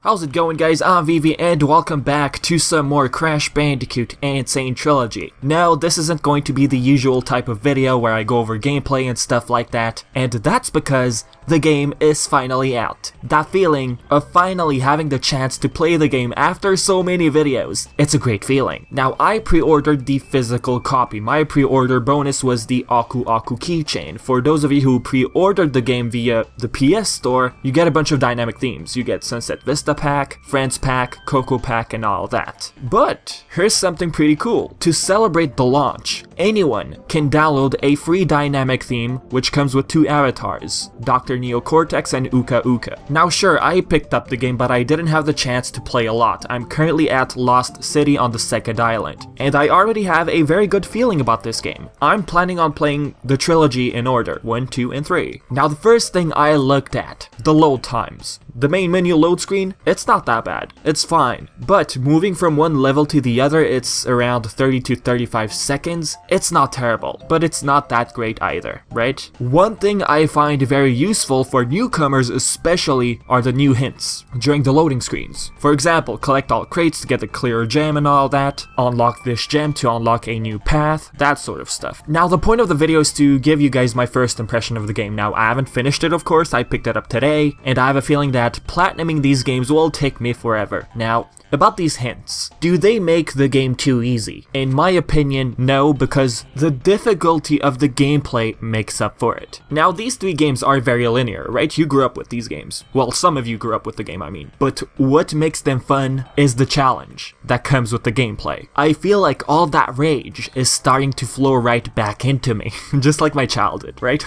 How's it going, guys? I'm Vivi and welcome back to some more Crash Bandicoot and Sane Trilogy. Now, this isn't going to be the usual type of video where I go over gameplay and stuff like that, and that's because the game is finally out. That feeling of finally having the chance to play the game after so many videos, it's a great feeling. Now, I pre-ordered the physical copy. My pre-order bonus was the Aku Aku keychain. For those of you who pre-ordered the game via the PS Store, you get a bunch of dynamic themes. You get Sunset Vista Pack, Friends Pack, Coco Pack, and all that. But here's something pretty cool. To celebrate the launch, anyone can download a free dynamic theme which comes with two avatars, Dr. Neo Cortex and Uka Uka. Now sure, I picked up the game, but I didn't have the chance to play a lot. I'm currently at Lost City on the second island, and I already have a very good feeling about this game. I'm planning on playing the trilogy in order, 1, 2, and 3. Now the first thing I looked at, the load times. The main menu load screen, it's not that bad. It's fine. But moving from one level to the other, it's around 30 to 35 seconds. It's not terrible, but it's not that great either, right? One thing I find very useful for newcomers especially are the new hints during the loading screens. For example, collect all crates to get a clearer gem and all that, unlock this gem to unlock a new path, that sort of stuff. Now the point of the video is to give you guys my first impression of the game. Now I haven't finished it, of course. I picked it up today, and I have a feeling that platinuming these games will take me forever. Now, about these hints, do they make the game too easy? In my opinion, no, because the difficulty of the gameplay makes up for it. Now, these three games are very linear, right? You grew up with these games. Well, some of you grew up with the game, I mean. But what makes them fun is the challenge that comes with the gameplay. I feel like all that rage is starting to flow right back into me, just like my childhood, right?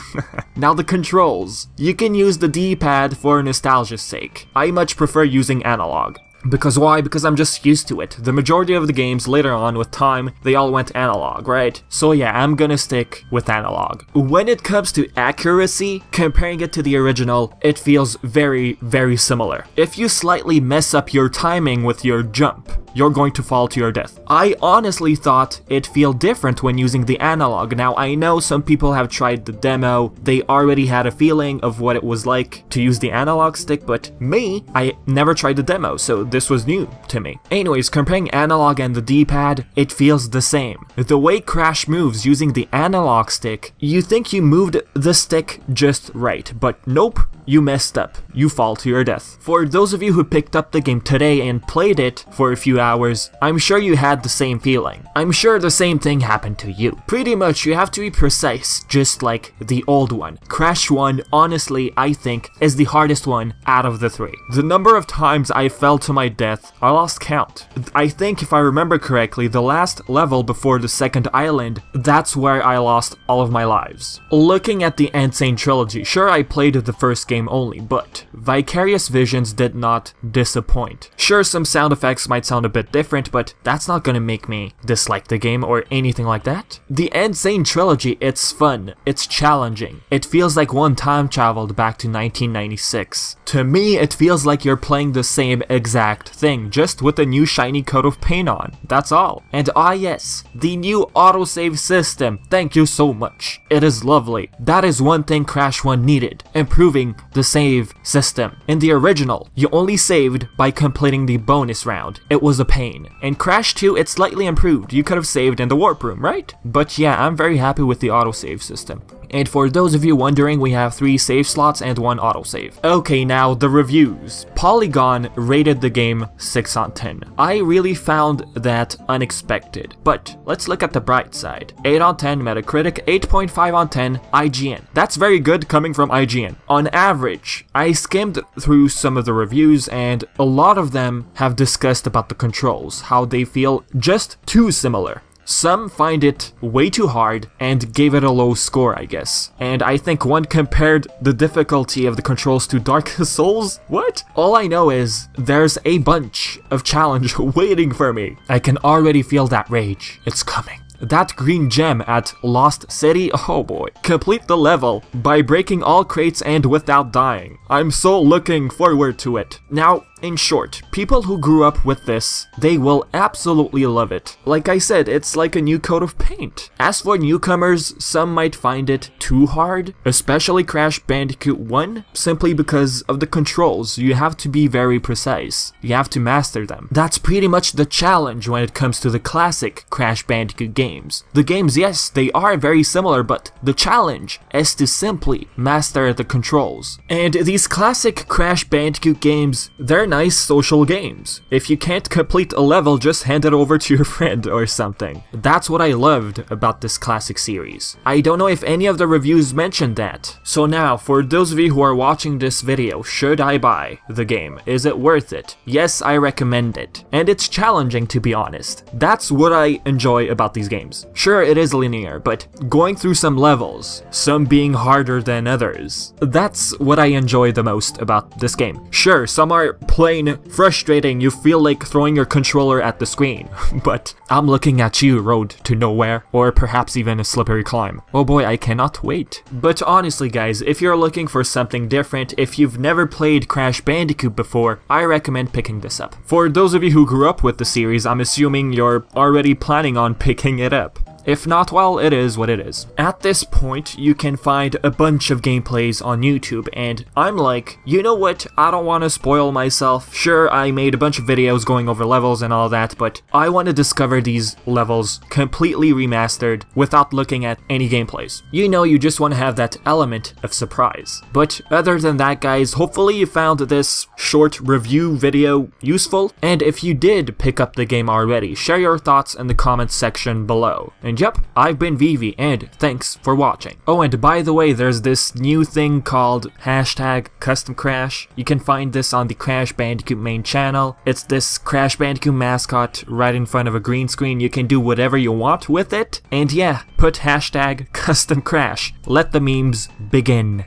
Now, the controls. You can use the D-pad for nostalgia's sake. I much prefer using analog. Because why? Because I'm just used to it. The majority of the games later on with time, they all went analog, right? So yeah, I'm gonna stick with analog. When it comes to accuracy, comparing it to the original, it feels very, very similar. If you slightly mess up your timing with your jump, you're going to fall to your death. I honestly thought it'd feel different when using the analog. Now, I know some people have tried the demo, they already had a feeling of what it was like to use the analog stick, but me, I never tried the demo, so this was new to me. Anyways, comparing analog and the D-pad, it feels the same. The way Crash moves using the analog stick, you think you moved the stick just right, but nope, you messed up. You fall to your death. For those of you who picked up the game today and played it for a few hours, I'm sure you had the same feeling. I'm sure the same thing happened to you. Pretty much, you have to be precise, just like the old one. Crash 1, honestly, I think, is the hardest one out of the three. The number of times I fell to my death, I lost count. I think, if I remember correctly, the last level before the second island, that's where I lost all of my lives. Looking at the Sane Trilogy, sure, I played the first game only, but Vicarious Visions did not disappoint. Sure, some sound effects might sound a bit different, but that's not gonna make me dislike the game or anything like that. The Sane Trilogy, it's fun, it's challenging. It feels like one time traveled back to 1996. To me, it feels like you're playing the same exact thing, just with a new shiny coat of paint on. That's all. And yes, the new autosave system. Thank you so much. It is lovely. That is one thing Crash 1 needed, improving the save system. In the original, you only saved by completing the bonus round. It was a pain. In Crash 2, it's slightly improved. You could have saved in the warp room, right? But yeah, I'm very happy with the autosave system. And for those of you wondering, we have 3 save slots and 1 autosave. Okay, now the reviews. Polygon rated the game 6 on 10. I really found that unexpected. But let's look at the bright side. 8 on 10 Metacritic, 8.5 on 10 IGN. That's very good coming from IGN. On average, I skimmed through some of the reviews and a lot of them have discussed about the controls, how they feel just too similar. Some find it way too hard and gave it a low score, I guess. And I think one compared the difficulty of the controls to Dark Souls? What? All I know is there's a bunch of challenge waiting for me. I can already feel that rage. It's coming. That green gem at Lost City, oh boy. Complete the level by breaking all crates and without dying. I'm so looking forward to it. Now, In short, people who grew up with this, they will absolutely love it. Like I said, it's like a new coat of paint. As for newcomers, some might find it too hard, especially Crash Bandicoot 1, simply because of the controls. You have to be very precise. You have to master them. That's pretty much the challenge when it comes to the classic Crash Bandicoot games. The games, yes, they are very similar, but the challenge is to simply master the controls. And these classic Crash Bandicoot games, they're nice social games. If you can't complete a level, just hand it over to your friend or something. That's what I loved about this classic series. I don't know if any of the reviews mentioned that. So now, for those of you who are watching this video, should I buy the game? Is it worth it? Yes, I recommend it. And it's challenging, to be honest. That's what I enjoy about these games. Sure, it is linear, but going through some levels, some being harder than others, that's what I enjoy the most about this game. Sure, some are plain frustrating, you feel like throwing your controller at the screen, but I'm looking at you, Road to Nowhere, or perhaps even a slippery climb. Oh boy, I cannot wait. But honestly guys, if you're looking for something different, if you've never played Crash Bandicoot before, I recommend picking this up. For those of you who grew up with the series, I'm assuming you're already planning on picking it up. If not, well, it is what it is. At this point, you can find a bunch of gameplays on YouTube, and I'm like, you know what, I don't want to spoil myself. Sure, I made a bunch of videos going over levels and all that, but I want to discover these levels completely remastered without looking at any gameplays. You know, you just want to have that element of surprise. But other than that guys, hopefully you found this short review video useful, and if you did pick up the game already, share your thoughts in the comments section below. And yep, I've been Vivi, and thanks for watching. Oh, and by the way, there's this new thing called #CustomCrash. You can find this on the Crash Bandicoot main channel. It's this Crash Bandicoot mascot right in front of a green screen. You can do whatever you want with it. And yeah, put #CustomCrash. Let the memes begin.